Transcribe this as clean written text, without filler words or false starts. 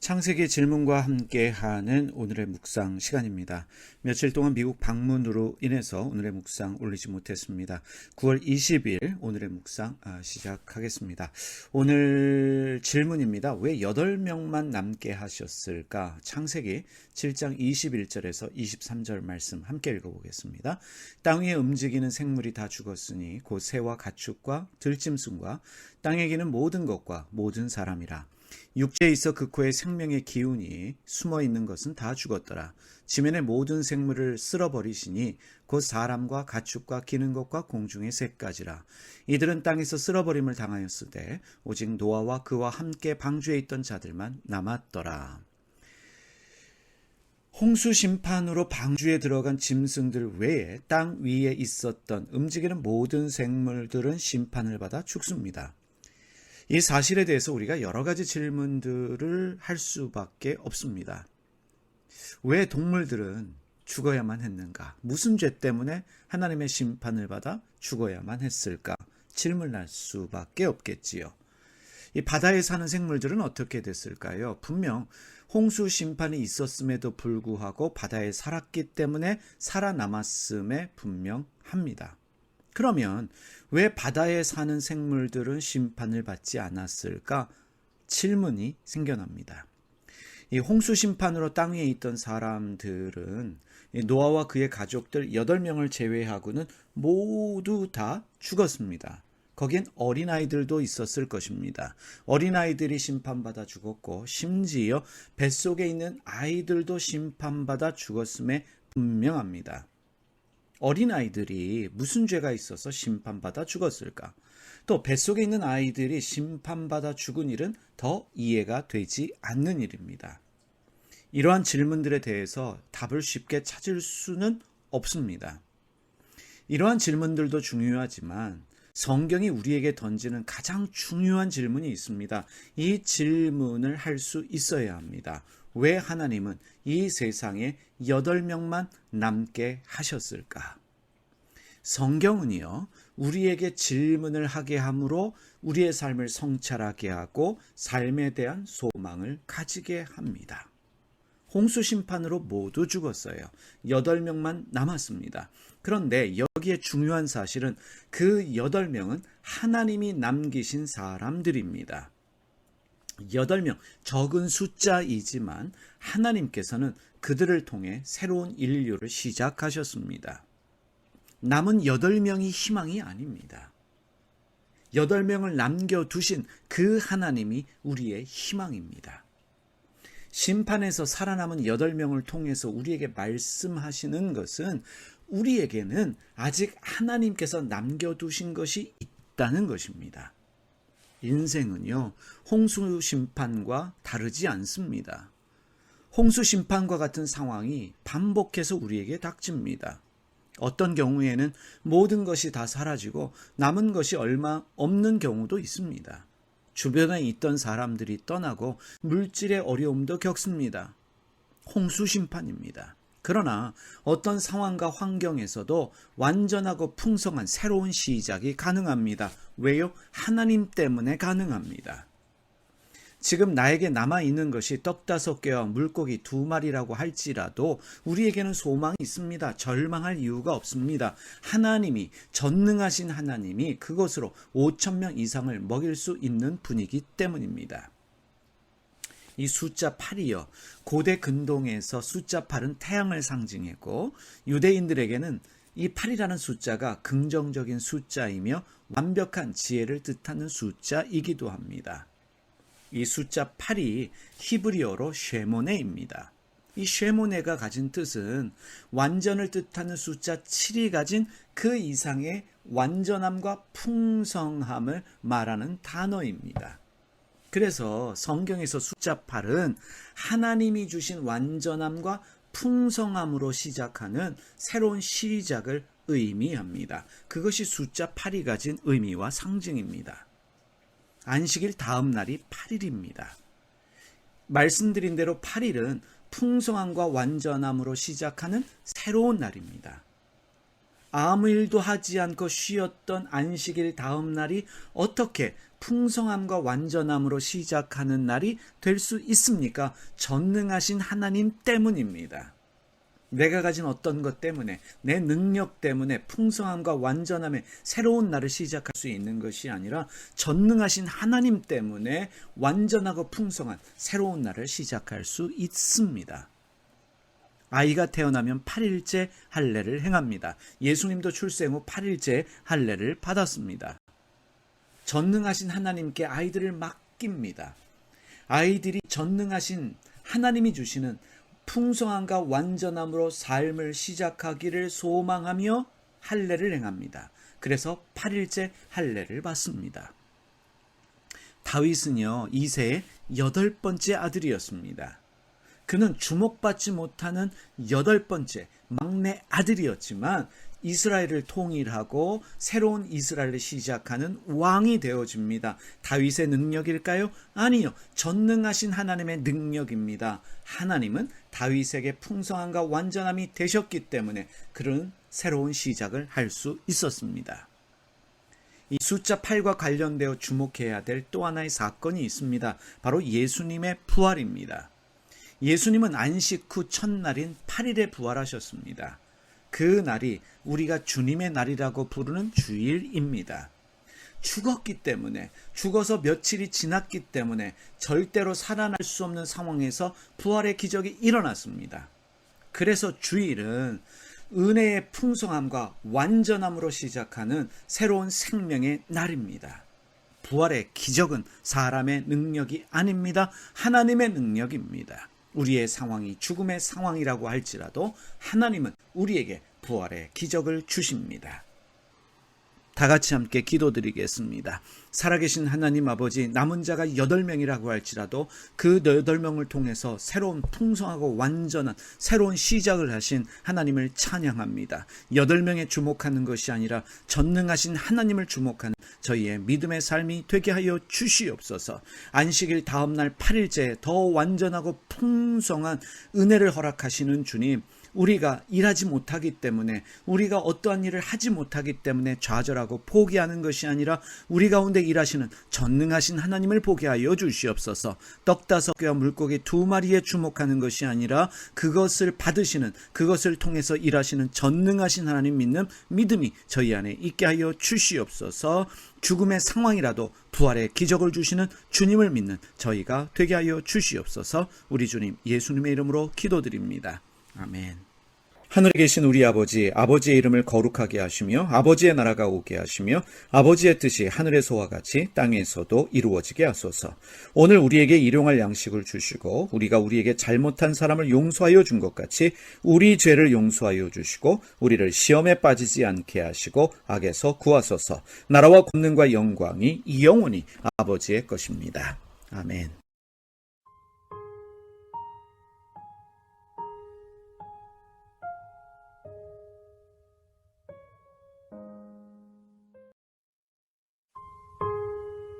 창세기 질문과 함께하는 오늘의 묵상 시간입니다. 며칠 동안 미국 방문으로 인해서 오늘의 묵상 올리지 못했습니다. 9월 20일 오늘의 묵상 시작하겠습니다. 오늘 질문입니다. 왜 8명만 남게 하셨을까? 창세기 7장 21절에서 23절 말씀 함께 읽어보겠습니다. 땅 위에 움직이는 생물이 다 죽었으니 곧 새와 가축과 들짐승과 땅에 기는 모든 것과 모든 사람이라. 육체에 있어 그 코에 생명의 기운이 숨어있는 것은 다 죽었더라. 지면의 모든 생물을 쓸어버리시니 곧 사람과 가축과 기는 것과 공중의 새까지라. 이들은 땅에서 쓸어버림을 당하였으되 오직 노아와 그와 함께 방주에 있던 자들만 남았더라. 홍수 심판으로 방주에 들어간 짐승들 외에 땅 위에 있었던 움직이는 모든 생물들은 심판을 받아 죽습니다. 이 사실에 대해서 우리가 여러 가지 질문들을 할 수밖에 없습니다. 왜 동물들은 죽어야만 했는가? 무슨 죄 때문에 하나님의 심판을 받아 죽어야만 했을까? 질문할 수밖에 없겠지요. 이 바다에 사는 생물들은 어떻게 됐을까요? 분명 홍수 심판이 있었음에도 불구하고 바다에 살았기 때문에 살아남았음에 분명합니다. 그러면 왜 바다에 사는 생물들은 심판을 받지 않았을까? 질문이 생겨납니다. 이 홍수 심판으로 땅 위에 있던 사람들은 노아와 그의 가족들 8명을 제외하고는 모두 다 죽었습니다. 거기엔 어린아이들도 있었을 것입니다. 어린아이들이 심판받아 죽었고 심지어 뱃속에 있는 아이들도 심판받아 죽었음에 분명합니다. 어린아이들이 무슨 죄가 있어서 심판받아 죽었을까? 또 뱃속에 있는 아이들이 심판받아 죽은 일은 더 이해가 되지 않는 일입니다. 이러한 질문들에 대해서 답을 쉽게 찾을 수는 없습니다. 이러한 질문들도 중요하지만 성경이 우리에게 던지는 가장 중요한 질문이 있습니다. 이 질문을 할 수 있어야 합니다. 왜 하나님은 이 세상에 8명만 남게 하셨을까? 성경은요, 우리에게 질문을 하게 함으로 우리의 삶을 성찰하게 하고 삶에 대한 소망을 가지게 합니다. 홍수 심판으로 모두 죽었어요. 8명만 남았습니다. 그런데 여기에 중요한 사실은 그 8명은 하나님이 남기신 사람들입니다. 8명, 적은 숫자이지만 하나님께서는 그들을 통해 새로운 인류를 시작하셨습니다. 남은 8명이 희망이 아닙니다. 8명을 남겨두신 그 하나님이 우리의 희망입니다. 심판에서 살아남은 8명을 통해서 우리에게 말씀하시는 것은 우리에게는 아직 하나님께서 남겨두신 것이 있다는 것입니다. 인생은요, 홍수 심판과 다르지 않습니다. 홍수 심판과 같은 상황이 반복해서 우리에게 닥칩니다. 어떤 경우에는 모든 것이 다 사라지고 남은 것이 얼마 없는 경우도 있습니다. 주변에 있던 사람들이 떠나고 물질의 어려움도 겪습니다. 홍수 심판입니다. 그러나 어떤 상황과 환경에서도 완전하고 풍성한 새로운 시작이 가능합니다. 왜요? 하나님 때문에 가능합니다. 지금 나에게 남아있는 것이 떡 5개와 물고기 2마리라고 할지라도 우리에게는 소망이 있습니다. 절망할 이유가 없습니다. 하나님이, 전능하신 하나님이 그것으로 5,000명 이상을 먹일 수 있는 분이기 때문입니다. 이 숫자 8이요. 고대 근동에서 숫자 8은 태양을 상징했고 유대인들에게는 이 8이라는 숫자가 긍정적인 숫자이며 완벽한 지혜를 뜻하는 숫자이기도 합니다. 이 숫자 8이 히브리어로 쉐모네입니다. 이 쉐모네가 가진 뜻은 완전을 뜻하는 숫자 7이 가진 그 이상의 완전함과 풍성함을 말하는 단어입니다. 그래서 성경에서 숫자 8은 하나님이 주신 완전함과 풍성함으로 시작하는 새로운 시작을 의미합니다. 그것이 숫자 8이 가진 의미와 상징입니다. 안식일 다음 날이 8일입니다. 말씀드린 대로 8일은 풍성함과 완전함으로 시작하는 새로운 날입니다. 아무 일도 하지 않고 쉬었던 안식일 다음 날이 어떻게 풍성함과 완전함으로 시작하는 날이 될 수 있습니까? 전능하신 하나님 때문입니다. 내가 가진 어떤 것 때문에, 내 능력 때문에 풍성함과 완전함의 새로운 날을 시작할 수 있는 것이 아니라 전능하신 하나님 때문에 완전하고 풍성한 새로운 날을 시작할 수 있습니다. 아이가 태어나면 8일째 할례를 행합니다. 예수님도 출생 후 8일째 할례를 받았습니다. 전능하신 하나님께 아이들을 맡깁니다. 아이들이 전능하신 하나님이 주시는 풍성함과 완전함으로 삶을 시작하기를 소망하며 할례를 행합니다. 그래서 8일째 할례를 받습니다. 다윗은요, 이새의 8번째 아들이었습니다. 그는 주목받지 못하는 8번째 막내 아들이었지만 이스라엘을 통일하고 새로운 이스라엘을 시작하는 왕이 되어집니다. 다윗의 능력일까요? 아니요. 전능하신 하나님의 능력입니다. 하나님은 다윗에게 풍성함과 완전함이 되셨기 때문에 그런 새로운 시작을 할 수 있었습니다. 이 숫자 8과 관련되어 주목해야 될 또 하나의 사건이 있습니다. 바로 예수님의 부활입니다. 예수님은 안식 후 첫날인 8일에 부활하셨습니다. 그 날이 우리가 주님의 날이라고 부르는 주일입니다. 죽었기 때문에, 죽어서 며칠이 지났기 때문에 절대로 살아날 수 없는 상황에서 부활의 기적이 일어났습니다. 그래서 주일은 은혜의 풍성함과 완전함으로 시작하는 새로운 생명의 날입니다. 부활의 기적은 사람의 능력이 아닙니다. 하나님의 능력입니다. 우리의 상황이 죽음의 상황이라고 할지라도 하나님은 우리에게 부활의 기적을 주십니다. 다 같이 함께 기도드리겠습니다. 살아계신 하나님 아버지, 남은 자가 8명이라고 할지라도 그 8명을 통해서 새로운 풍성하고 완전한 새로운 시작을 하신 하나님을 찬양합니다. 8명에 주목하는 것이 아니라 전능하신 하나님을 주목하는 저희의 믿음의 삶이 되게 하여 주시옵소서. 안식일 다음 날 8일째 더 완전하고 풍성한 은혜를 허락하시는 주님, 우리가 일하지 못하기 때문에, 우리가 어떠한 일을 하지 못하기 때문에 좌절하고 포기하는 것이 아니라 우리 가운데 일하시는 전능하신 하나님을 보게 하여 주시옵소서. 떡 5개와 물고기 2마리에 주목하는 것이 아니라 그것을 받으시는, 그것을 통해서 일하시는 전능하신 하나님 믿는 믿음이 저희 안에 있게 하여 주시옵소서. 죽음의 상황이라도 부활의 기적을 주시는 주님을 믿는 저희가 되게 하여 주시옵소서. 우리 주님 예수님의 이름으로 기도드립니다. 아멘. 하늘에 계신 우리 아버지, 아버지의 이름을 거룩하게 하시며 아버지의 나라가 오게 하시며 아버지의 뜻이 하늘에서와 같이 땅에서도 이루어지게 하소서. 오늘 우리에게 일용할 양식을 주시고 우리가 우리에게 잘못한 사람을 용서하여 준 것 같이 우리 죄를 용서하여 주시고 우리를 시험에 빠지지 않게 하시고 악에서 구하소서. 나라와 권능과 영광이 영원히 아버지의 것입니다. 아멘.